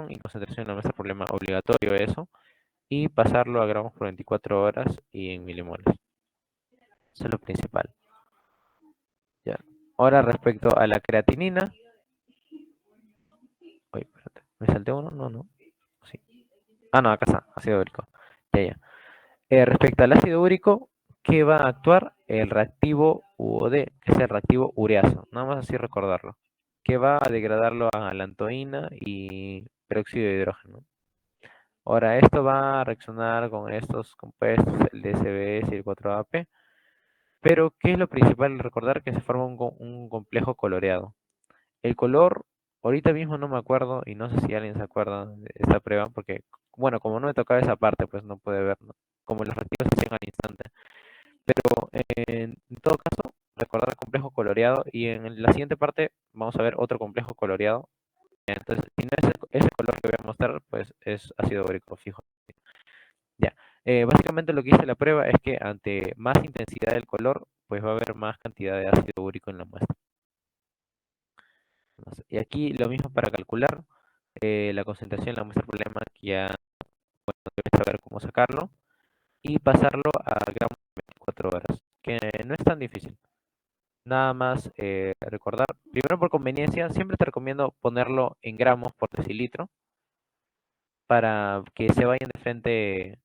duración y concentración de la muestra problema obligatorio eso, y pasarlo a gramos por 24 horas y en milimoles. Eso es lo principal. Ya. Ahora respecto a la creatinina. Oye, espérate, ¿me salté uno? No, no. Sí. Ah, no, acá está, ácido úrico. Ya, ya. Respecto al ácido úrico, ¿qué va a actuar? El reactivo UOD, que es el reactivo ureazo. Nada más así recordarlo. Que va a degradarlo a lantoína y peróxido de hidrógeno. Ahora, esto va a reaccionar con estos compuestos, el DCBS y el 4AP. Pero, ¿qué es lo principal? Recordar que se forma un complejo coloreado. El color, ahorita mismo no me acuerdo y no sé si alguien se acuerda de esta prueba, porque, bueno, como no me tocaba esa parte, pues no puede ver, ¿no? Como los reactivos se hacían al instante. Pero en todo caso, recordar el complejo coloreado y en la siguiente parte vamos a ver otro complejo coloreado. Entonces, si no es ese color que voy a mostrar, pues es ácido bórico fijo. Ya. Básicamente lo que dice la prueba es que ante más intensidad del color, pues va a haber más cantidad de ácido úrico en la muestra. Y aquí lo mismo para calcular la concentración en la muestra problema, que ya debes saber cómo sacarlo, y pasarlo a gramos de 24 horas, que no es tan difícil. Nada más recordar, primero por conveniencia, siempre te recomiendo ponerlo en gramos por decilitro para que se vayan de frente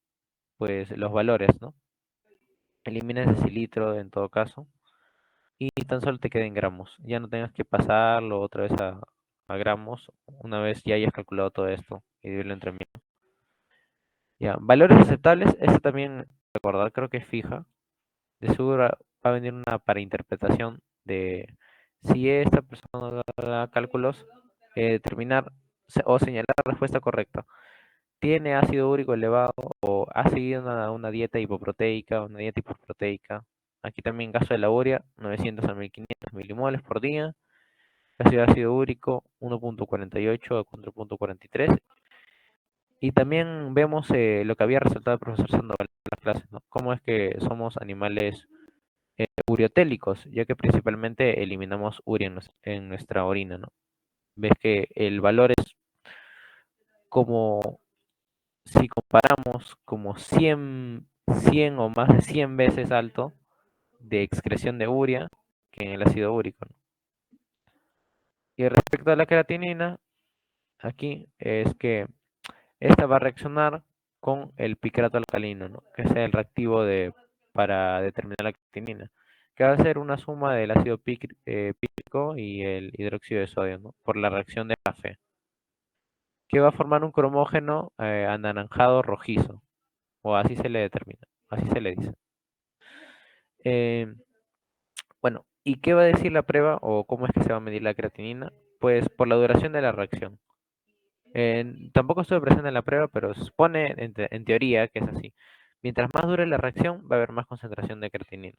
pues los valores, ¿no? Elimines decilitro en todo caso y tan solo te quede en gramos. Ya no tengas que pasarlo otra vez a gramos una vez ya hayas calculado todo esto y dividirlo entre mil. Ya, valores aceptables, esto también recordar, creo que es fija. De seguro va a venir una para interpretación de si esta persona da cálculos, determinar o señalar la respuesta correcta. ¿Tiene ácido úrico elevado o ha seguido una dieta hipoproteica, una dieta hipoproteica? Aquí también gasto de la urea, 900 a 1500 milimoles por día. Caso de ácido úrico, 1.48 a 4.43. Y también vemos lo que había resaltado el profesor Sandoval en las clases, ¿no? Cómo es que somos animales uriotélicos, ya que principalmente eliminamos urea en nuestra orina, ¿no? Ves que el valor es como si comparamos como 100 o más de 100 veces alto de excreción de urea que en el ácido úrico, ¿no? Y respecto a la creatinina, aquí es que esta va a reaccionar con el picato alcalino, ¿no? Que es el reactivo para determinar la creatinina, que va a ser una suma del ácido pícrico y el hidróxido de sodio, ¿no? Por la reacción de café, que va a formar un cromógeno anaranjado rojizo, o así se le determina, así se le dice. Eh, bueno, ¿y qué va a decir la prueba o cómo es que se va a medir la creatinina? Pues por la duración de la reacción. Tampoco estuve presente en la prueba, pero se supone en teoría que es así. Mientras más dure la reacción, va a haber más concentración de creatinina.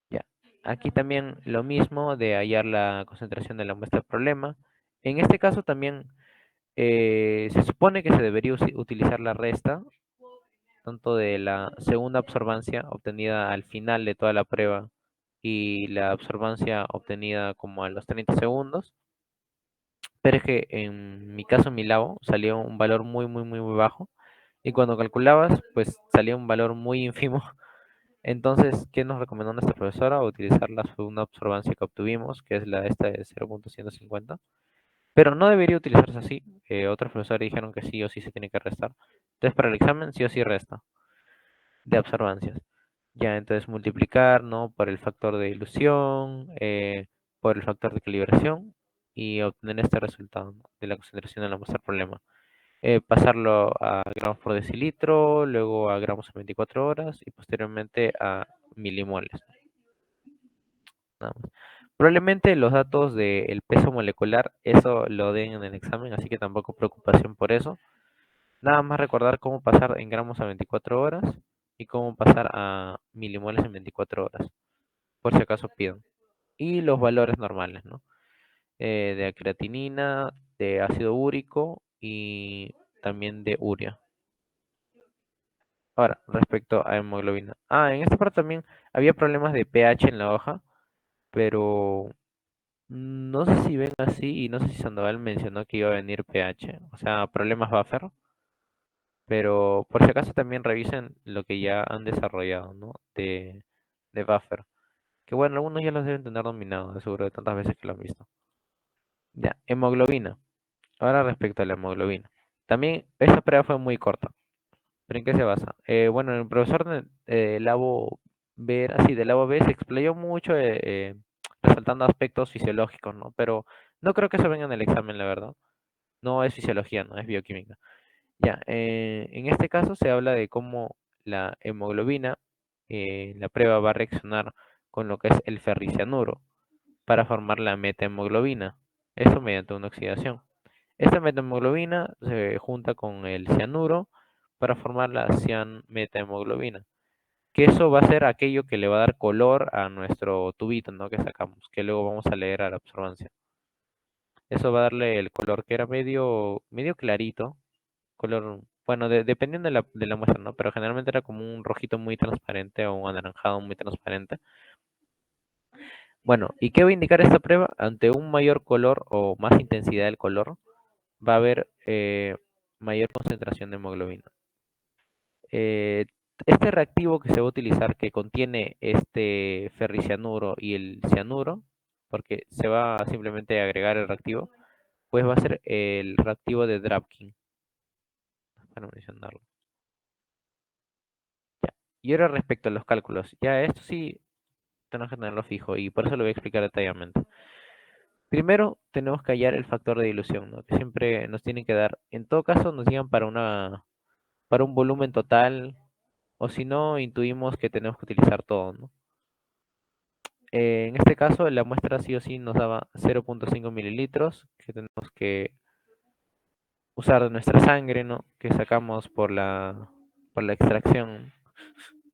Ya. Aquí también lo mismo de hallar la concentración de la muestra del problema. En este caso también se supone que se debería utilizar la resta, tanto de la segunda absorbancia obtenida al final de toda la prueba y la absorbancia obtenida como a los 30 segundos. Pero es que en mi caso, en mi labo, salió un valor muy, muy, muy, muy bajo. Y cuando calculabas, pues salía un valor muy ínfimo. Entonces, ¿qué nos recomendó nuestra profesora? Utilizar la segunda observancia que obtuvimos, que es la esta de 0.150. Pero no debería utilizarse así. Otros profesores dijeron que sí o sí se tiene que restar. Entonces, para el examen, sí o sí resta de observancias. Ya, entonces multiplicar, ¿no? Por el factor de ilusión, por el factor de calibración y obtener este resultado, ¿no? De la concentración de la muestra problema. Pasarlo a gramos por decilitro, luego a gramos en 24 horas y posteriormente a milimoles. Nada más. Probablemente los datos del peso molecular, eso lo den en el examen, así que tampoco preocupación por eso. Nada más recordar cómo pasar en gramos a 24 horas y cómo pasar a milimoles en 24 horas, por si acaso pidan. Y los valores normales, ¿no? De creatinina, de ácido úrico y también de urea. Ahora, respecto a hemoglobina. En esta parte también había problemas de pH en la hoja, pero No sé si ven así y no sé si Sandoval mencionó que iba a venir PH, o sea, problemas buffer, pero por si acaso también revisen lo que ya han desarrollado, ¿no? De buffer. Que bueno, algunos ya los deben tener dominados, de seguro de tantas veces que lo han visto. Ya, hemoglobina. Ahora respecto a la hemoglobina. También esa prueba fue muy corta. ¿Pero en qué se basa? Bueno, el profesor Labo B, así de Labo B se explayó mucho resaltando aspectos fisiológicos, ¿no? Pero no creo que eso venga en el examen, la verdad. No es fisiología, no es bioquímica. Ya, en este caso se habla de cómo la hemoglobina, la prueba va a reaccionar con lo que es el ferricianuro para formar la metahemoglobina. Eso mediante una oxidación. Esta metahemoglobina se junta con el cianuro para formar la cianmetahemoglobina, que eso va a ser aquello que le va a dar color a nuestro tubito, ¿no? Que sacamos, que luego vamos a leer a la observancia. Eso va a darle el color que era medio clarito, color, bueno, dependiendo de la muestra, ¿no? Pero generalmente era como un rojito muy transparente o un anaranjado muy transparente. Bueno, ¿y qué va a indicar esta prueba? Ante un mayor color o más intensidad del color, va a haber mayor concentración de hemoglobina. Eh, este reactivo que se va a utilizar, que contiene este ferricianuro y el cianuro, porque se va a simplemente agregar el reactivo, pues va a ser el reactivo de Drapkin, para mencionarlo. Ya. Y ahora respecto a los cálculos, ya esto sí tenemos que tenerlo fijo y por eso lo voy a explicar detalladamente. Primero tenemos que hallar el factor de dilución, ¿no? Que siempre nos tienen que dar, en todo caso nos digan para un volumen total, o si no, intuimos que tenemos que utilizar todo, ¿no? En este caso, la muestra sí o sí nos daba 0.5 mililitros que tenemos que usar de nuestra sangre, ¿no? Que sacamos por la extracción,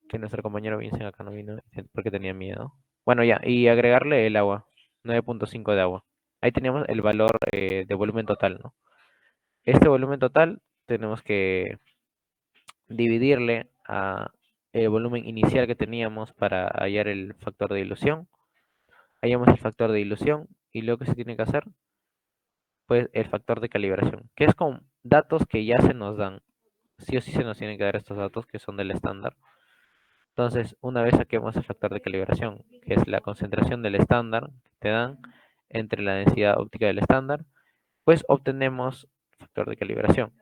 que nuestro compañero Vincent acá no vino porque tenía miedo. Bueno, ya, y agregarle el agua, 9.5 de agua. Ahí teníamos el valor de volumen total, ¿no? Este volumen total tenemos que dividirle a el volumen inicial que teníamos para hallar el factor de dilución. Hallamos el factor de dilución y luego que se tiene que hacer, pues el factor de calibración, que es con datos que ya se nos dan. Sí o sí se nos tienen que dar estos datos que son del estándar. Entonces, una vez saquemos el factor de calibración, que es la concentración del estándar que te dan entre la densidad óptica del estándar, pues obtenemos factor de calibración.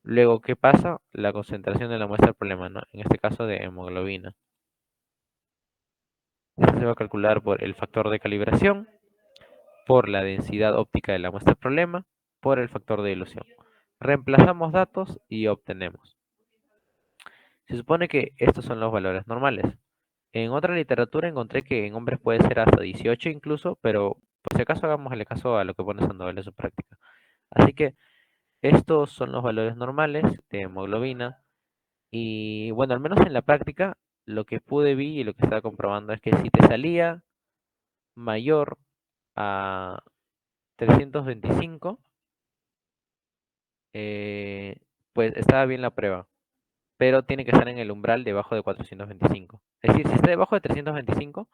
Luego, ¿qué pasa? La concentración de la muestra del problema, ¿no? En este caso de hemoglobina. Esto se va a calcular por el factor de calibración, por la densidad óptica de la muestra del problema, por el factor de dilución. Reemplazamos datos y obtenemos. Se supone que estos son los valores normales. En otra literatura encontré que en hombres puede ser hasta 18 incluso, pero por si acaso hagámosle caso a lo que pone Sandoval en su práctica. Así que estos son los valores normales de hemoglobina y bueno, al menos en la práctica, lo que pude ver y lo que estaba comprobando es que si te salía mayor a 325, pues estaba bien la prueba, pero tiene que estar en el umbral debajo de 425. Es decir, si está debajo de 325,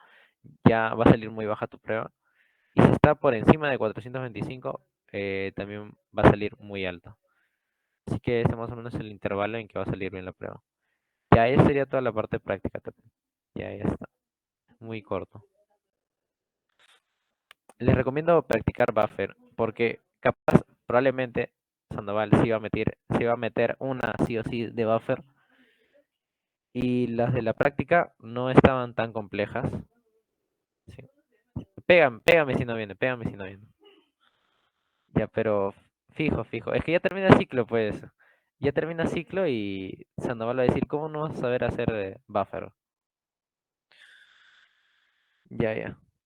ya va a salir muy baja tu prueba. Y si está por encima de 425, también va a salir muy alta. Así que ese más o menos es el intervalo en que va a salir bien la prueba. Ya esa sería toda la parte práctica también. Ya está. Muy corto. Les recomiendo practicar buffer porque capaz, probablemente Sandoval se iba a meter una sí o sí de buffer y las de la práctica no estaban tan complejas. Sí. Pégame si no viene, pégame si no viene. Ya, pero fijo, fijo. Es que ya termina el ciclo, pues. Ya termina el ciclo y Sandoval va a decir, ¿cómo no vas a saber hacer buffer? Ya, ya.